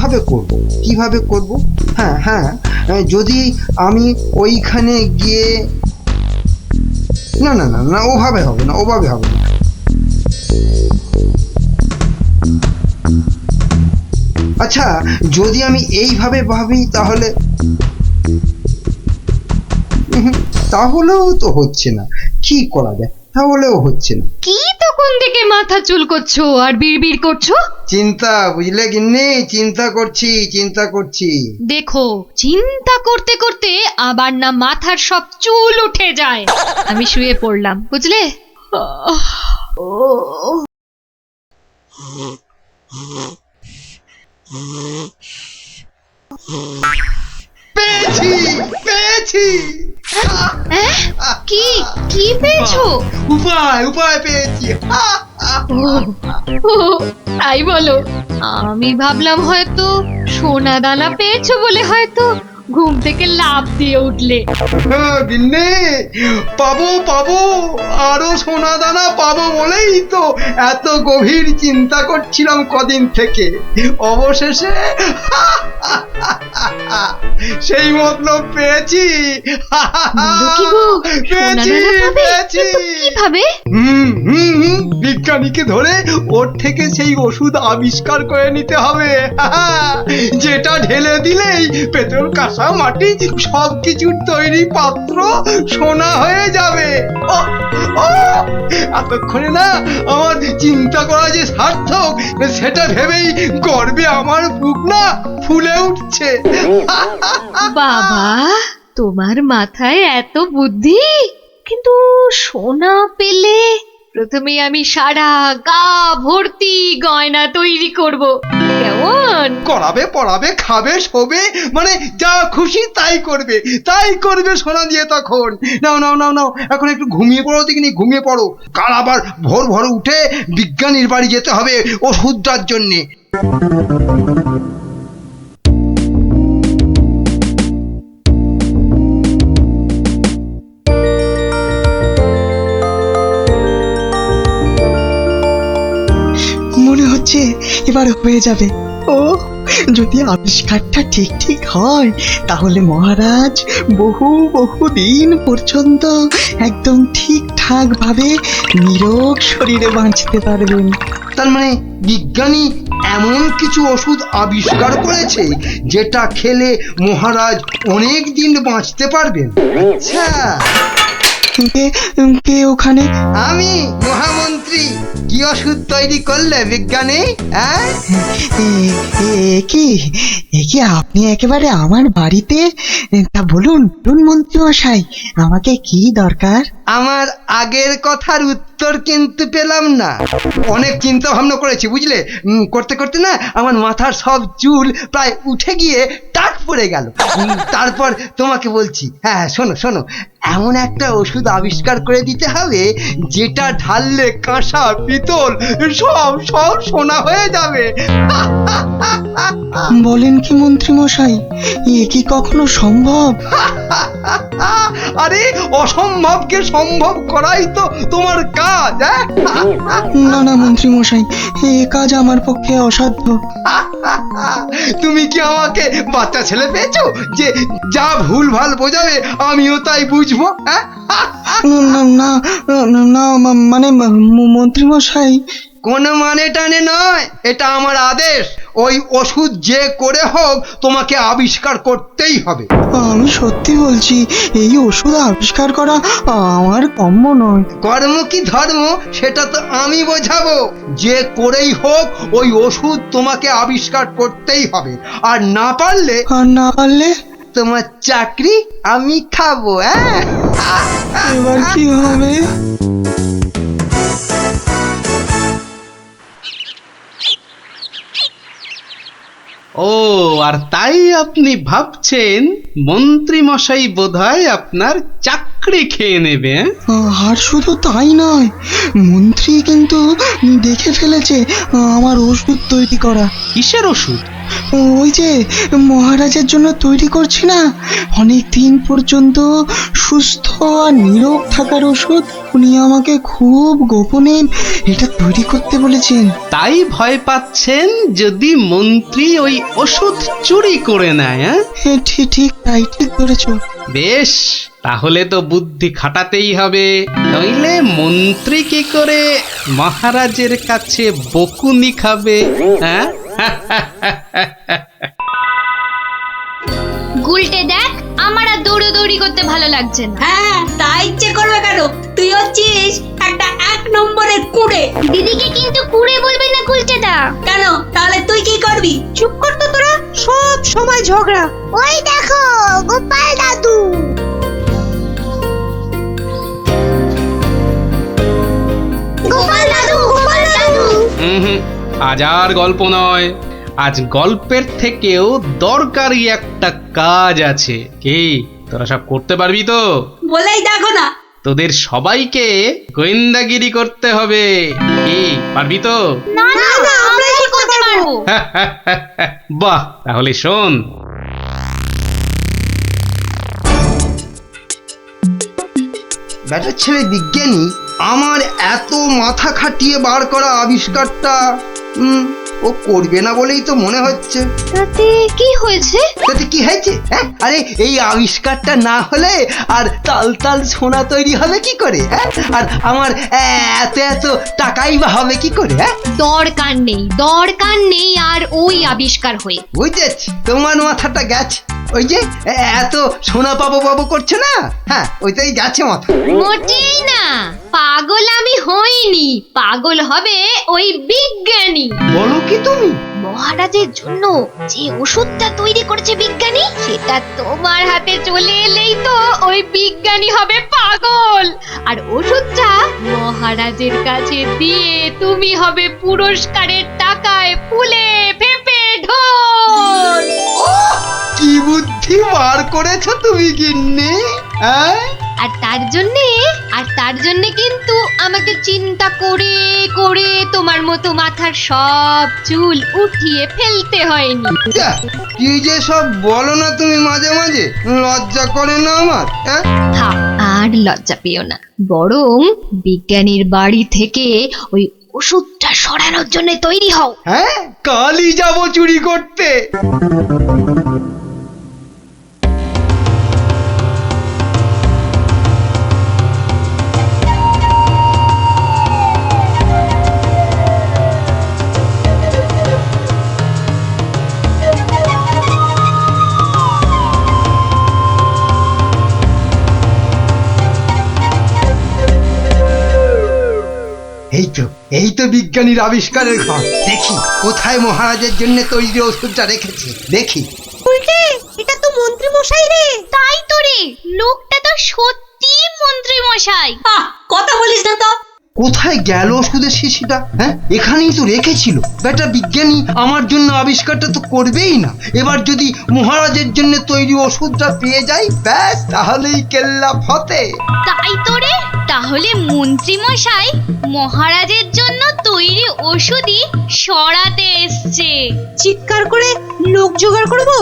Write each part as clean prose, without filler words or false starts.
কিভাবে করব কিভাবে করব? হ্যাঁ হ্যাঁ, যদি আমি ওইখানে গিয়ে, না না না না, ওভাবে হবে না, ওভাবে হবে না। আচ্ছা, যদি আমি এইভাবে ভাবি তাহলে, তাহলেও তো হচ্ছে না। কি করা যায়? তাহলেও হচ্ছে না। কি তখন থেকে মাথা চুলকোচ্ছো আর বিড়বিড় করছো? চিন্তা, বুঝলে গিন্নি, চিন্তা করছি, চিন্তা করছি। দেখো, চিন্তা করতে করতে আবার না মাথার সব চুল উঠে যায়। আমি শুয়ে পড়লাম, বুঝলে? পেয়েছি, পেয়েছি। কি কি পেয়েছো? উপায়, উপায় পেয়েছি। ও, তাই বলো? আমি ভাবলাম হয়তো সোনা দানা পেয়েছো বলে হয়তো ঘুম থেকে লাফ দিয়ে উঠলে। গিন্নি, পাবো পাবো, আরো সোনা দানা পাবো বলেই তো এত গভীর চিন্তা করছিলাম কদিন থেকে। অবশেষে সেই মতলব পেয়েছি। বলো কি গো, সোনা পেয়েছি, দানা পাবে? পেয়েছি। কিন্তু কিভাবে? বিজ্ঞানীকে ধরে ওর থেকে সেই ওষুধ আবিষ্কার করে নিতে হবে, যেটা ঢেলে দিলেই পেট্রোল, কাঁসা, মাটি সবকিছুর তৈরি পাত্র সোনা হয়ে যাবে। এতক্ষণে না আমার চিন্তা করা যে সার্থক, সেটা ভেবেই গর্বে আমার বুক না ফুলে উঠছে। বাবা, তোমার মাথায় এত বুদ্ধি! কিন্তু সোনা পেলে প্রথমে আমি সারা গা ভর্তি গয়না তৈরি করব, কেমন? করাবে, পড়াবে, খাবে, শোবে, মানে যা খুশি তাই করবে, তাই করবে সোনা দিয়ে তখন। নাও নাও নাও নাও, এখন একটু ঘুমিয়ে পড়ো দেখিনি, ঘুমিয়ে পড়ো। কাল আবার ভোর ভোর উঠে বিজ্ঞানীর বাড়ি যেতে হবে ওষুধটার জন্যে। মনে হচ্ছে এবার হয়ে যাবে। ও, যদি আবিষ্কারটা ঠিক ঠিক হয় তাহলে মহারাজ বহু বহু দিন পর্যন্ত একদম ঠিকঠাক ভাবে নিরোগ শরীরে বাঁচতে পারবেন। তার মানে বিজ্ঞানী এমন কিছু ওষুধ আবিষ্কার করেছে যেটা খেলে মহারাজ অনেক দিন বাঁচতে পারবেন। আচ্ছা, কে কে ওখানে? আমি মহামন্ত্রী। কি ওষুধ তৈরি করলে বিজ্ঞানী? এ কি আপনি একেবারে আমার বাড়িতে? তা বলুন বলুন মন্ত্রী মশাই, আমাকে কি দরকার? আমার আগের কথার উত্তর কিন্তু পেলাম না। অনেক চিন্তা ভাবনা করেছি, বুঝলে। করতে করতে না আমার মাথার সব চুল প্রায় উঠে গিয়ে টাক পড়ে গেল। তারপর তোমাকে বলছি, হ্যাঁ শোনো শোনো, এমন একটা ওষুধ আবিষ্কার করে দিতে হবে যেটা ঢাললে কাঁসা, পিতল সব সব সোনা হয়ে যাবে। বলেন কি মন্ত্রী মশাই, এ কি কখনো সম্ভব? আরে অসম্ভবকে সম্ভব করাই তো তোমার কাজ। না না মন্ত্রী মশাই, এ কাজ আমার পক্ষে অসাধ্য। তুমি কি আমাকে বাচ্চা ছেলে পেয়েছো যে যা ভুল ভাল বোঝাবে আমিও তাই বুঝবো? না না না না, মানে মন্ত্রী মশাই, কোনো মানে টানে নয়, এটা আমার আদেশ। ওই ওষুধ যে করে হোক তোমাকে আবিষ্কার করতেই হবে। আমি সত্যি বলছি, এই ওষুধ আবিষ্কার করা আমার কম্য নয়। কর্ম কি ধর্ম সেটা তো আমি বোঝাবো। যে করেই হোক ওই ওষুধ তোমাকে আবিষ্কার করতেই হবে। আর না পারলে, আর না পারলে তোমার চাকরি আমি খাবো। এবার কি হবে? ও, আর তাই আপনি ভাবছেন মন্ত্রী মশাই বোধহয় আপনার চাকরি খেয়ে নেবে? আর শুধু তাই নয়, মন্ত্রী কিন্তু দেখে ফেলেছে আমার ওষুধ তৈরি করা। কিসের ওষুধ? ওই যে মহারাজের জন্য তৈরি করছি না, অনেক দিন পর্যন্ত সুস্থ আর নীরব থাকার ওষুধ। উনি আমাকে খুব গোপনে এটা তৈরি করতে বলেছেন। তাই ভয় পাচ্ছেন যদি মন্ত্রী ওই ওষুধ চুরি করে নেয়? ঠিক ঠিক তাই, ঠিক ধরেছো। বেশ, তাহলে তো বুদ্ধি খাটাতেই হবে, নইলে মন্ত্রী কি করে মহারাজের কাছে বকুনি খাবে? হ্যাঁ, গুলটে দেখ, আমার আর দৌড়ি করতে ভালো লাগছে না। হ্যাঁ, তাই ইচ্ছে করবে কেন? তুই হচ্ছিস একটা 1 নম্বরের কুড়ে। দিদিকে কিন্তু কুড়ে বলবি না গুলটেদা। কেন? তাহলে তুই কি করবি? চুপ কর তো তোরা, সব সময় ঝগড়া। ওই দেখো গোপাল দাদু। গোপাল দাদু, গোপাল দাদু। হুম, আজ আর গল্প নয়, আজ গল্পের থেকেও দরকারি একটা কাজ আছে। কি তোরা সব করতে পারবি তো? বলেই দেখো না। তোদের সবাইকে গোয়েন্দাগিরি করতে হবে। কি পারবি তো? না না, আমরা কি করতে পারবো? বাহ, তাহলে শোন। ব্যাটার ছেলে বিজ্ঞানী আমার এত মাথা খাটিয়ে বার করা আবিষ্কারটা ও করবে না বলেই তো মনে হচ্ছে। তাতে কি হয়েছে? তাতে কি হয়েছে? হ্যাঁ, আরে এই আবিষ্কারটা না হলে আর তাল তাল সোনা তৈরি হবে কি করে? হ্যাঁ, আর আমার এত এত টাকাই বা হবে কি করে? হ্যাঁ, দরকার নেই আর ওই আবিষ্কার হয়ে। বুঝেছি, তোমার মাথাটা গেছে। ওই যে এত সোনা পাবো করছে না, হ্যাঁ ওইটাই গেছে মাথা। মোটেই না, পাগল আমি হইনি, পাগল হবে ওই বিজ্ঞানী। বলো কি তুমি? মহারাজের জন্য যে ওষুধটা তৈরি করেছে বিজ্ঞানী, সেটা তোমার হাতে চলে এলেই তো ওই বিজ্ঞানী হবে পাগল, আর ওষুধটা মহারাজের কাছে দিয়ে তুমি হবে পুরস্কারের টাকায় ফুলে ফেপে ঢোল। কি বুদ্ধি বার করেছো তুমি গিন্নি, হ্যাঁ? আর তার জন্যে কিন্তু আমাকে চিন্তা করে করে তোমার মতো মাথার সব চুল উঠিয়ে ফেলতে হয়নি। যা, কি যে সব বলো না তুমি মাঝে মাঝে, লজ্জা করে না আমার? হ্যাঁ, থাক, আর লজ্জা পেও না, বরং বিজ্ঞানীর বাড়ি থেকে ওই ওষুধটা সরানোর জন্য তৈরি হও। হ্যাঁ, কালই যাবো চুরি করতে। এই তো বিজ্ঞানীর আবিষ্কারের ঘর। দেখি কোথায় মহারাজের জন্য তৈরি ওষুধটা রেখেছি, দেখি। উল্টে, এটা তো মন্ত্রী মশাই রে। তাই তো রে, লোকটা তো সত্যি মন্ত্রী মশাই। কথা বলিস না তো। কোথায় গেল ওষুধের শিশিটা? হ্যাঁ, এখানেই তো রেখেছিল। বেটা বিজ্ঞানী আমার জন্য আবিষ্কারটা তো করবেই না। এবার যদি মহারাজের জন্য তৈরি ওষুধটা পেয়ে যাই, ব্যাস তাহলেই কেল্লা ফতে। তাই তো রে, তাহলে মন্ত্রী মশাই মহারাজের জন্য তৈরি ওষুধই সরাতে এসছে। চিৎকার করে লোক জোগাড় করবো?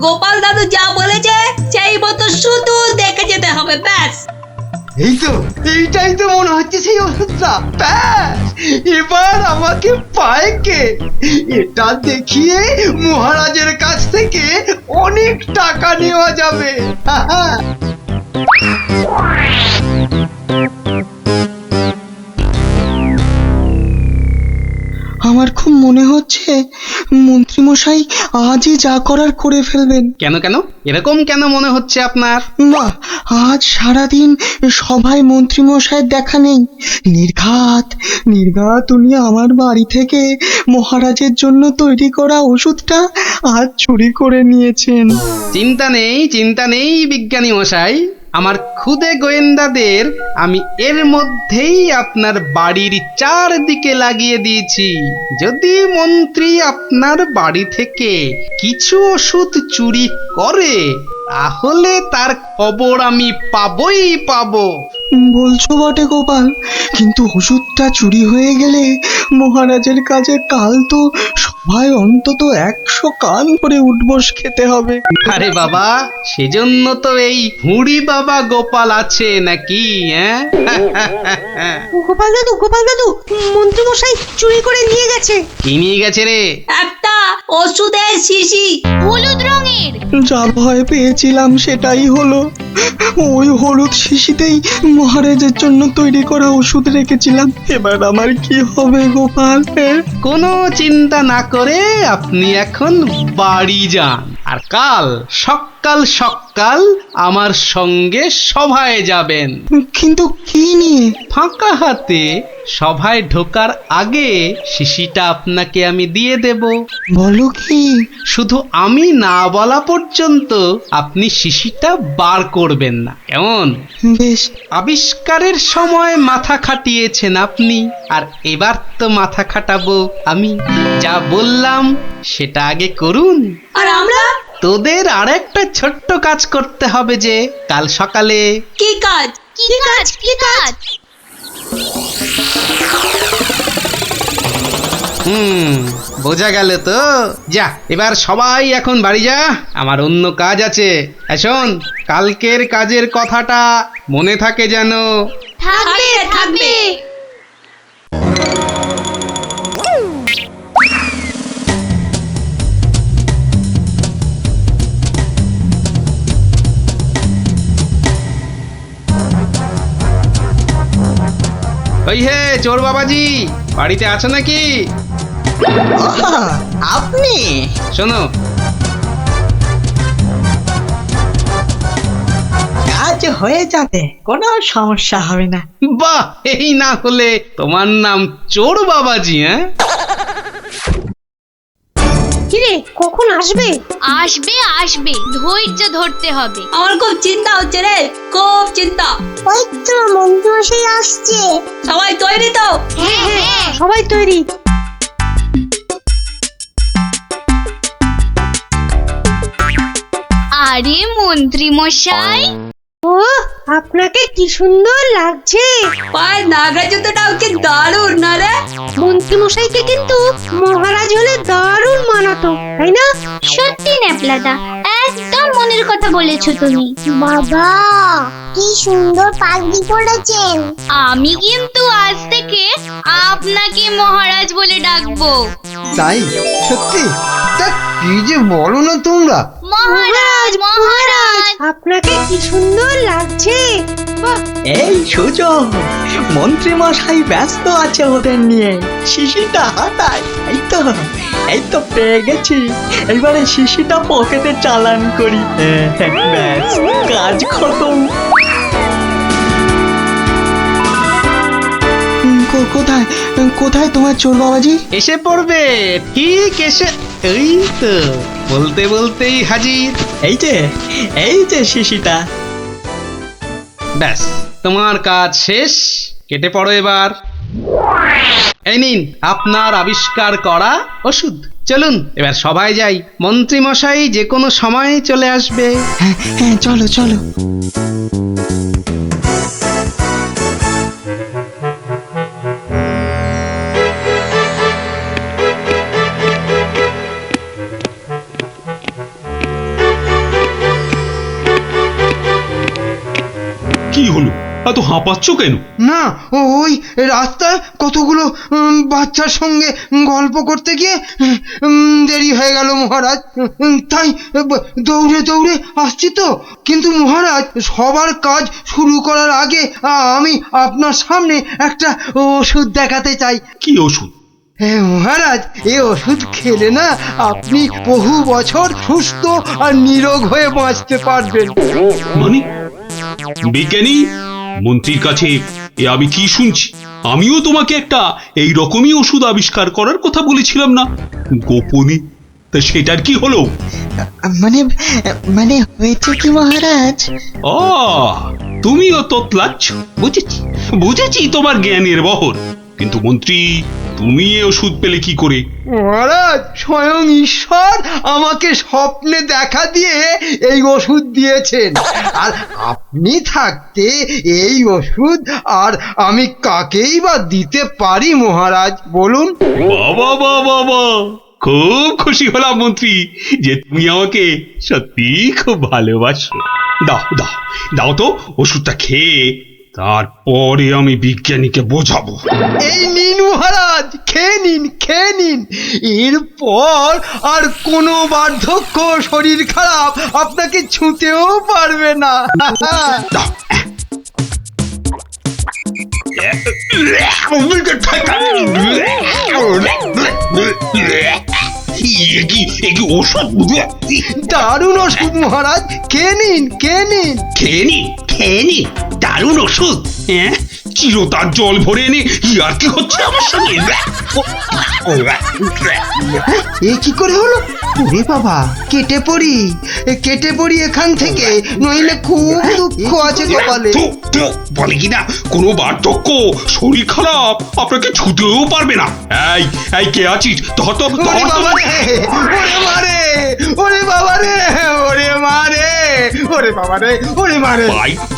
গোপাল দাদু যা বলেছে সেই মতো শুধু দেখে যেতে হবে, ব্যাস। এইটাই তো মনে হচ্ছে সেই ওষুধটা। ব্যাস, এবার আমাকে পায় কে? এটা দেখিয়ে মহারাজের কাছ থেকে অনেক টাকা নেওয়া যাবে। আমার খুব মনে হচ্ছে মন্ত্রীমশাই আজই যা করার করে ফেলবেন। কেন কেন এরকম কেন মনে হচ্ছে আপনার? বাহ, আজ সারাদিন সভায় মন্ত্রীমশাইয়ের দেখা নেই। নির্ঘাত উনি আমার বাড়ি থেকে মহারাজের জন্য তৈরি করা ওষুধটা আজ চুরি করে নিয়েছেন। চিন্তা নেই বিজ্ঞানী মশাই, আমার খুদে গোয়েন্দাদের আমি এর মধ্যেই আপনার বাড়ির চারদিকে লাগিয়ে দিয়েছি। যদি মন্ত্রী আপনার বাড়ি থেকে কিছু ওষুধ চুরি করে, তাহলে তার খবর আমি পাবই পাবো। বলছো বটে গোপাল, কিন্তু ওষুধটা চুরি হয়ে গেলে মহারাজের কাছে কাল তো ভাই অন্তত 100 কান করে উঠবস খেতে হবে। আরে বাবা, সেজন্য তো এই হুড়ি বাবা গোপাল আছে নাকি, হ্যাঁ? গোপাল দাদু মন্ত্রী মশাই চুরি করে নিয়ে গেছে। কি নিয়ে গেছে রে? একটা ওষুধের শিশি। হলুদ রঙের। যা ভয় পেয়েছিলাম সেটাই হলো। ওই হলুদ শিশিতেই মহারাজের জন্য তৈরি করা ওষুধ রেখেছিলাম। এবার আমার কি হবে গোপাল? কোনো চিন্তা না করে আপনি এখন বাড়ি যান, আর কাল সকাল সকাল আমার সঙ্গে সভায় যাবেন। কিন্তু কি নিয়ে? ফাঁকা হাতে সভায় ঢোকার আগে শিশিটা আপনাকে আমি দিয়ে দেব। বলো কি? শুধু আমি না বলা পর্যন্ত আপনি শিশিটা বার করবেন না, কেমন? বেশ। আবিষ্কারের সময় মাথা খাটিয়েছেন আপনি, আর এবার তো মাথা খাটাবো আমি। যা বললাম সেটা আগে করুন। আর আমরা? তোদের আরেকটা ছোট্ট কাজ করতে হবে, যে কাল সকালে। কি কাজ? কি কাজ? কি কাজ? বোঝা গেল তো? যা, এবার সবাই এখন বাড়ি যা, আমার অন্য কাজ আছে। শোন, কালকের কাজের কথাটা মনে থাকে যেন। থাকবে থাকবে। ওই হে চোর বাবাজি, বাড়িতে আছো নাকি? আপনি? শোনো, কাজ হয়ে যাবে, কোনো সমস্যা হবে না। বাহ, এই না হলে তোমার নাম চোর বাবাজি, হ্যাঁ? কিরে কখন আসবে? আসবে আসবে, ধৈর্য ধরতে হবে। আমার খুব চিন্তা হচ্ছে রে, খুব চিন্তা। ওই তো মন্ত্রী মশাই আসছে। সবাই তৈরি তো? হ্যাঁ হ্যাঁ। সবাই তৈরি। আরে মন্ত্রী মশাই, ও আপনাকে কি সুন্দর লাগছে। পায়ে নাগরা জুতোটাও কি দারুণ না রে? মন্ত্রী মশাইকে কিন্তু মহারাজ হলে দারুণ মানাতো, তাই না? সত্যি ন্যাপলাদা, একদম মনের কথা বলেছো তুমি। বাবা কি সুন্দর পাগড়ি পরেছেন। আমি কিন্তু আজ থেকে আপনাকে মহারাজ বলে ডাকবো। তাই? সত্যি? তা কি যে বলো না তোমরা। মহারাজ মহারাজ। আপনাকে কি সুন্দর লাগছে। বাহ, এই সুযোগ, মন্ত্রী মশাই ব্যস্ত আছে ওদের নিয়ে। শিশিটা হাতায়। এই তো পেয়ে গেছি। এবারে শিশিটা পকেটে চালান করি। ব্যাস, কাজ খতম। কোথায় কোথায় তোমার চোর বাবাজি? এসে পড়বে, ঠিক এসে। এই তো বলতে বলতেই হাজির। এই যে শিশিটা। ব্যাস, তোমার কাজ শেষ, কেটে পড়ো এবার। এই নিন আপনার আবিষ্কার করা ওষুধ। চলুন এবার সবাই যাই, মন্ত্রী মশাই যে কোনো সময় চলে আসবে। হ্যাঁ চলো চলো। কি হলো, এত হাঁপাচ্ছ কেন? না, ওই রাস্তায় কতগুলো বাচ্চার সঙ্গে গল্প করতে গিয়ে দেরি হয়ে গেল মহারাজ। তাই দৌড়ে দৌড়ে আসছি তো। কিন্তু মহারাজ, সবার কাজ শুরু করার আগে আমি আপনার সামনে একটা ওষুধ দেখাতে চাই। কি ওষুধ? হ্যাঁ মহারাজ, এই ওষুধ খেলে না আপনি বহু বছর সুস্থ আর নিরোগ হয়ে বাঁচতে পারবেন। মানে বিজ্ঞানী মন্ত্রীর কাছে এ আমি কি শুনছি? আমিও তোমাকে একটা এই রকমই ওষুধ আবিষ্কার করার কথা বলেছিলাম না, গোপনে? তা সেটার কি হলো? মানে হয়েছে কি মহারাজ? তুমিও তোতলাচ্ছ, বুঝেছি তোমার জ্ঞানের বহর। কিন্তু মন্ত্রী, তুমি এ ওষুধ পেলে কি করে? মহারাজ, স্বয়ং ঈশ্বর আমাকে স্বপ্নে দেখা দিয়ে এই ওষুধ দিয়েছেন। আর আপনি থাকতে এই ওষুধ আর আমি কাকেই বা দিতে পারি মহারাজ, বলুন? বাবা বাবা বাবা, খুব খুশি হলাম মন্ত্রী যে তুমি আমাকে সত্যি খুব ভালোবাসো। দাও দাও দাও তো ওষুধটা খেয়ে তারপরে আমি বিজ্ঞানীকে বোঝাবো। এই নিন মহারাজ, খেয়ে নিন, খেয়ে নিন। এরপর আর কোনো বার্ধক্য শরীর খারাপ আপনাকে ছুঁতেও পারবে না। দাও। এ কি ওষুধ? দারুণ ওষুধ মহারাজ, খেয়ে নিন, খেয়ে নিন। খেয়ে নি দারুণ ওষুধ। হ্যাঁ, চিরতার জল ভরে এনে আর কি হচ্ছে আমার সঙ্গে? এ কি করে হলো? ওরে বাবা, কেটে পড়ি, কেটে পড়ি এখান থেকে, নইলে খুব দুঃখ আছে কপালে। বলে কিনা কোনো বার্ধক্য শরীর খারাপ আপনাকে ছুতেও পারবে না। এই এই কে আছিস? ধর তো, ওরে বাবা রে, ওরে মারে, ওরে বাবা রে, ওরে মারে, ওরে বাবা রে, ওরে মারে।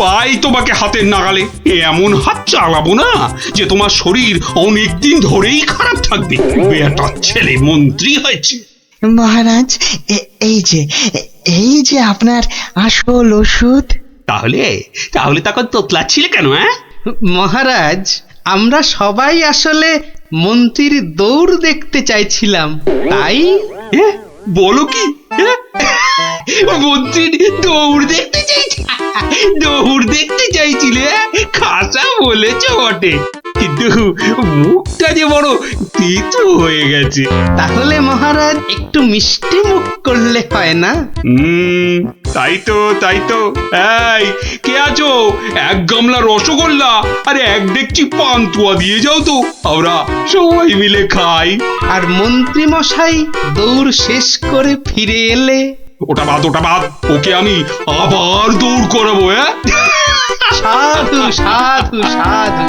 পাই তোমাকে হাতের নাগালে। এমন হাত চালাবো না যে তোমার শরীর অনেক দিন ধরেই খারাপ থাকবে। বেটার ছেলে মন্ত্রী হয়েছে। মহারাজ, এই যে আপনার আসল ওষুধ। তাহলে তখন তোতলাচ্ছিলে কেন? হ্যাঁ মহারাজ, আমরা সবাই আসলে মন্ত্রীর দৌড় দেখতে চাইছিলাম, তাই। বলো কি? মন্ত্রীর দৌড় দেখতে চাইছি? দৌড় দেখতে চাইছিলে? খাসা বলেছ বটে, কিন্তু মুখটা যে বড় তেতো হয়ে গেছে। তাহলে মহারাজ একটু মিষ্টি মুখ করলে হয় না? তাই তো। এই কে আছো? এক গামলা রসগোল্লা আর এক ডেকচি পান্তুয়া দিয়ে যাও তো, আমরা সবাই মিলে খাই। আর মন্ত্রী মশাই দৌড় শেষ করে ফিরে এলে? ওটা বাদ, ওকে আমি আবার দৌড় করাবো। হ্যাঁ, সাধু সাধু সাধু।